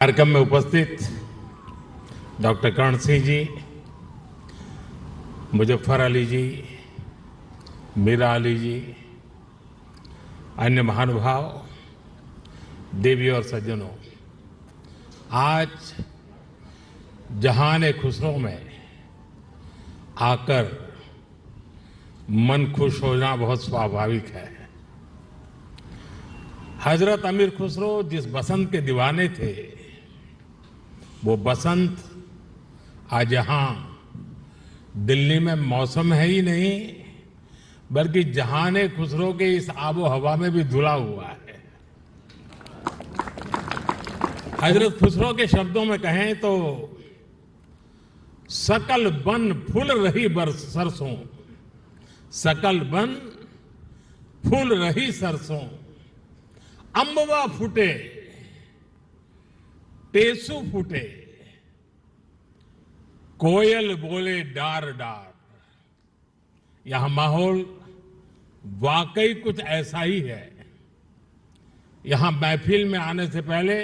कार्यक्रम में उपस्थित डॉक्टर कर्ण सिंह जी, मुजफ्फर अली जी, मीरा अली जी, अन्य महानुभाव, देवी और सज्जनों, आज जहान खुसरो में आकर मन खुश होना बहुत स्वाभाविक है। हजरत अमीर खुसरो जिस बसंत के दीवाने थे, वो बसंत आज यहाँ दिल्ली में मौसम है ही नहीं, बल्कि जहान खुसरो के इस आबो हवा में भी धुला हुआ है। हजरत खुसरो के शब्दों में कहें तो सकल बन फूल रही बरस सरसों, सकल बन फूल रही सरसों, अम्बवा फूटे टेसू फूटे, कोयल बोले डार डार। यहां माहौल वाकई कुछ ऐसा ही है। यहां महफिल में आने से पहले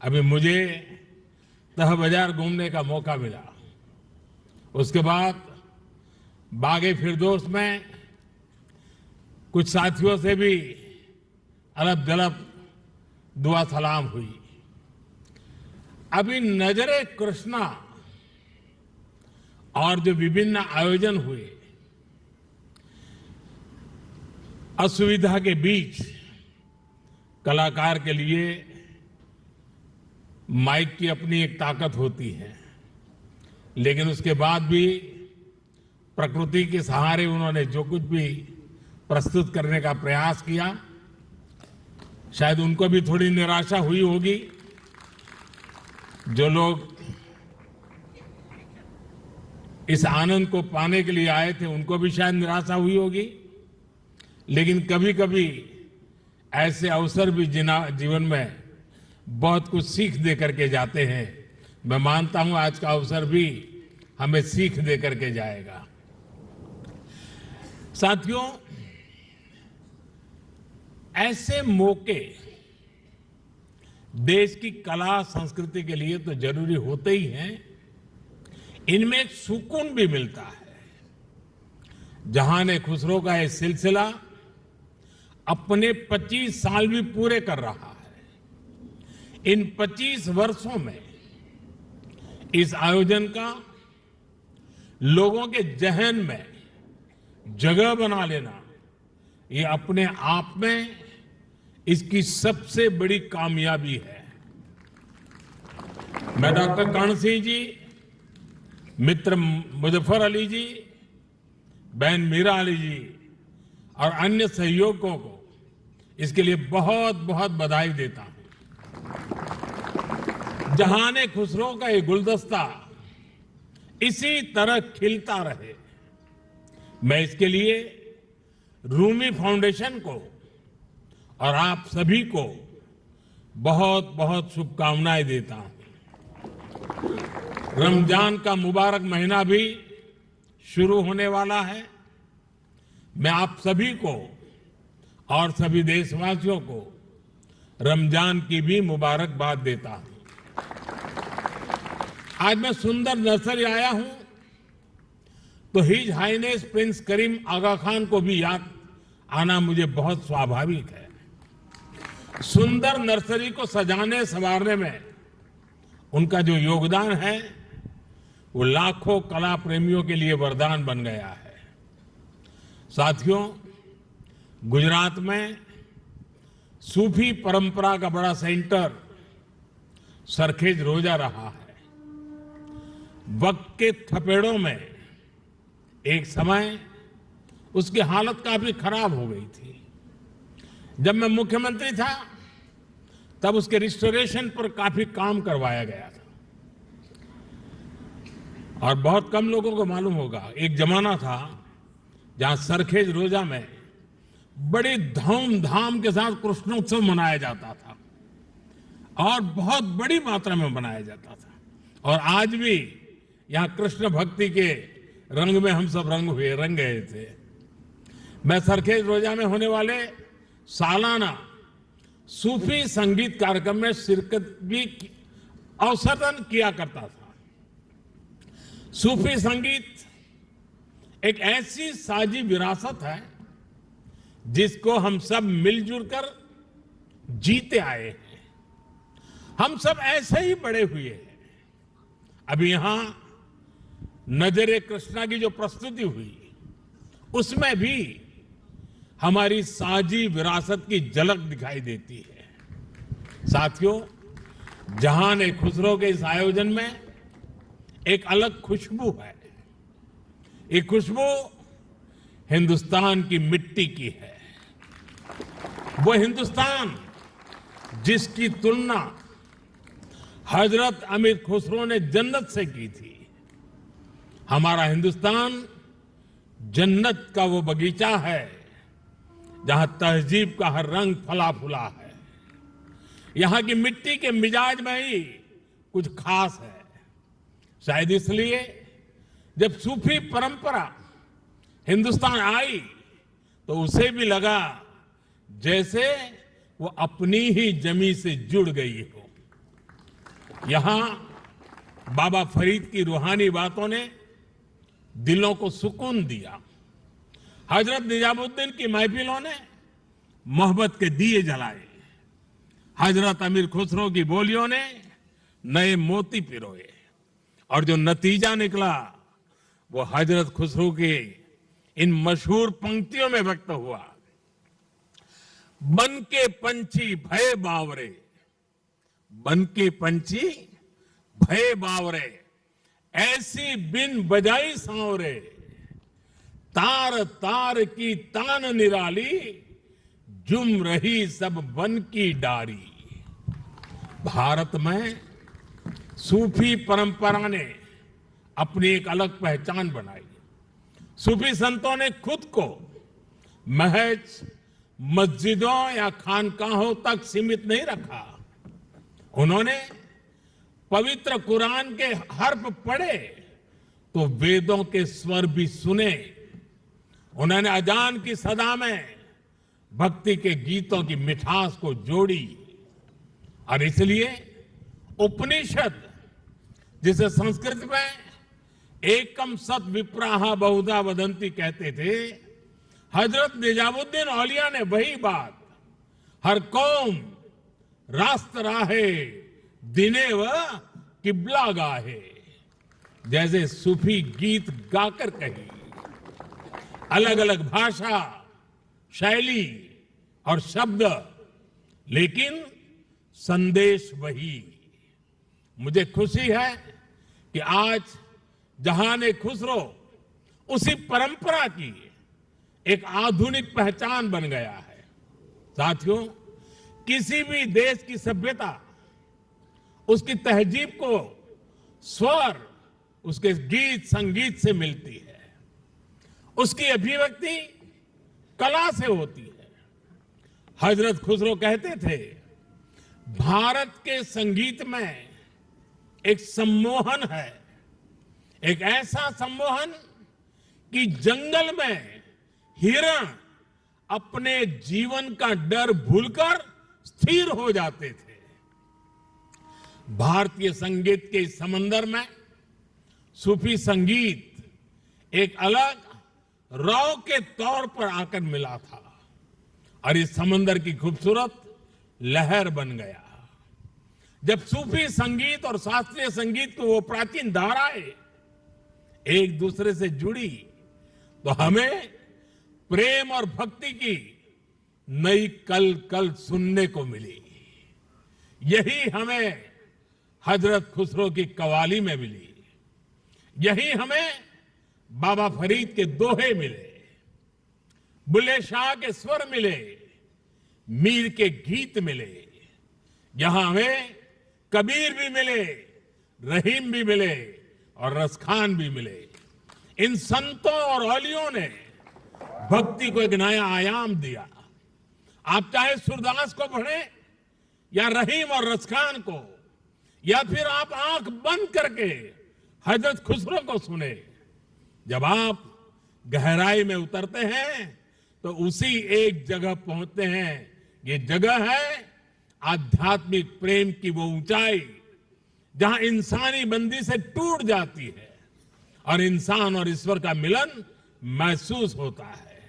अभी मुझे तह बाजार घूमने का मौका मिला। उसके बाद बागे फिरदौस में कुछ साथियों से भी अलब दलब दुआ सलाम हुई। अभी नजरे कृष्णा और जो विभिन्न आयोजन हुए, असुविधा के बीच कलाकार के लिए माइक की अपनी एक ताकत होती है, लेकिन उसके बाद भी प्रकृति के सहारे उन्होंने जो कुछ भी प्रस्तुत करने का प्रयास किया, शायद उनको भी थोड़ी निराशा हुई होगी। जो लोग इस आनंद को पाने के लिए आए थे, उनको भी शायद निराशा हुई होगी। लेकिन कभी कभी ऐसे अवसर भी जीवन में बहुत कुछ सीख दे करके जाते हैं। मैं मानता हूं आज का अवसर भी हमें सीख दे करके जाएगा। साथियों, ऐसे मौके देश की कला संस्कृति के लिए तो जरूरी होते ही हैं, इनमें एक सुकून भी मिलता है। जहान खुसरो का यह सिलसिला अपने 25 साल भी पूरे कर रहा है। इन 25 वर्षों में इस आयोजन का लोगों के जहन में जगह बना लेना, ये अपने आप में इसकी सबसे बड़ी कामयाबी है। मैं डॉक्टर कर्ण सिंह जी, मित्र मुजफ्फर अली जी, बहन मीरा अली जी और अन्य सहयोगियों को इसके लिए बहुत बहुत बधाई देता हूं। जहान खुसरो का ये गुलदस्ता इसी तरह खिलता रहे, मैं इसके लिए रूमी फाउंडेशन को और आप सभी को बहुत बहुत शुभकामनाएं देता हूं। रमजान का मुबारक महीना भी शुरू होने वाला है। मैं आप सभी को और सभी देशवासियों को रमजान की भी मुबारकबाद देता हूं। आज मैं सुंदर नर्सरी आया हूं तो हिज हाइनेस प्रिंस करीम आगा खान को भी याद आना मुझे बहुत स्वाभाविक है। सुंदर नर्सरी को सजाने संवारने में उनका जो योगदान है, वो लाखों कला प्रेमियों के लिए वरदान बन गया है। साथियों, गुजरात में सूफी परंपरा का बड़ा सेंटर सरखेज रोजा रहा है। वक्त के थपेड़ों में एक समय उसकी हालत काफी खराब हो गई थी। जब मैं मुख्यमंत्री था तब उसके रिस्टोरेशन पर काफी काम करवाया गया था। और बहुत कम लोगों को मालूम होगा, एक जमाना था जहां सरखेज रोजा में बड़ी धूमधाम के साथ कृष्णोत्सव मनाया जाता था और बहुत बड़ी मात्रा में मनाया जाता था। और आज भी यहां कृष्ण भक्ति के रंग में हम सब रंग गए थे। मैं सरखेज रोजा में होने वाले सालाना सूफी संगीत कार्यक्रम में शिरकत भी अवसरन किया करता था। सूफी संगीत एक ऐसी साजी विरासत है जिसको हम सब मिलजुल कर जीते आए हैं। हम सब ऐसे ही बड़े हुए हैं। अभी यहां नजरे कृष्णा की जो प्रस्तुति हुई उसमें भी हमारी साजी विरासत की झलक दिखाई देती है। साथियों, जहान खुसरो के इस आयोजन में एक अलग खुशबू है। ये खुशबू हिंदुस्तान की मिट्टी की है। वो हिंदुस्तान जिसकी तुलना हजरत अमीर खुसरो ने जन्नत से की थी। हमारा हिंदुस्तान जन्नत का वो बगीचा है जहां तहजीब का हर रंग फला फूला है। यहां की मिट्टी के मिजाज में ही कुछ खास है। शायद इसलिए जब सूफी परंपरा हिंदुस्तान आई तो उसे भी लगा जैसे वो अपनी ही जमी से जुड़ गई हो। यहां बाबा फरीद की रूहानी बातों ने दिलों को सुकून दिया। हजरत निजामुद्दीन की महफिलों ने मोहब्बत के दिए जलाए। हजरत अमीर खुसरो की बोलियों ने नए मोती पिरोए और जो नतीजा निकला वो हजरत खुसरो के इन मशहूर पंक्तियों में व्यक्त हुआ। बन के पंछी भय बावरे, बन के पंछी भय बावरे, ऐसी बिन बजाई सांवरे, तार तार की तान निराली, जुम रही सब बन की डारी। भारत में सूफी परंपरा ने अपनी एक अलग पहचान बनाई। सूफी संतों ने खुद को महज मस्जिदों या खानकाहों तक सीमित नहीं रखा। उन्होंने पवित्र कुरान के हर्फ पढ़े तो वेदों के स्वर भी सुने। उन्होंने अजान की सदा में भक्ति के गीतों की मिठास को जोड़ी और इसलिए उपनिषद, जिसे संस्कृत में एकम सत विप्राहा बहुधा वदंती कहते थे, हजरत निजामुद्दीन औलिया ने वही बात हर कौम रास्त राहे दिने व किबला गाहे जैसे सूफी गीत गाकर कही। अलग अलग भाषा, शैली और शब्द, लेकिन संदेश वही। मुझे खुशी है कि आज जहान खुसरो उसी परंपरा की एक आधुनिक पहचान बन गया है। साथियों, किसी भी देश की सभ्यता उसकी तहजीब को स्वर उसके गीत संगीत से मिलती है। उसकी अभिव्यक्ति कला से होती है। हजरत खुसरो कहते थे, भारत के संगीत में एक सम्मोहन है, एक ऐसा सम्मोहन कि जंगल में हिरण अपने जीवन का डर भूलकर स्थिर हो जाते थे। भारतीय संगीत के इस समंदर में सूफी संगीत एक अलग रौ के तौर पर आकर मिला था और इस समंदर की खूबसूरत लहर बन गया। जब सूफी संगीत और शास्त्रीय संगीत की वो प्राचीन धाराएं एक दूसरे से जुड़ी तो हमें प्रेम और भक्ति की नई कल कल सुनने को मिली। यही हमें हजरत खुसरो की कवाली में मिली। यही हमें बाबा फरीद के दोहे मिले, बुल्ले शाह के स्वर मिले, मीर के गीत मिले। यहां हमें कबीर भी मिले, रहीम भी मिले और रसखान भी मिले। इन संतों और औलियों ने भक्ति को एक नया आयाम दिया। आप चाहे सूरदास को पढ़ें या रहीम और रसखान को, या फिर आप आंख बंद करके हजरत खुसरो को सुने। जब आप गहराई में उतरते हैं तो उसी एक जगह पहुंचते हैं। ये जगह है आध्यात्मिक प्रेम की वो ऊंचाई जहां इंसानी बंदी से टूट जाती है और इंसान और ईश्वर का मिलन महसूस होता है।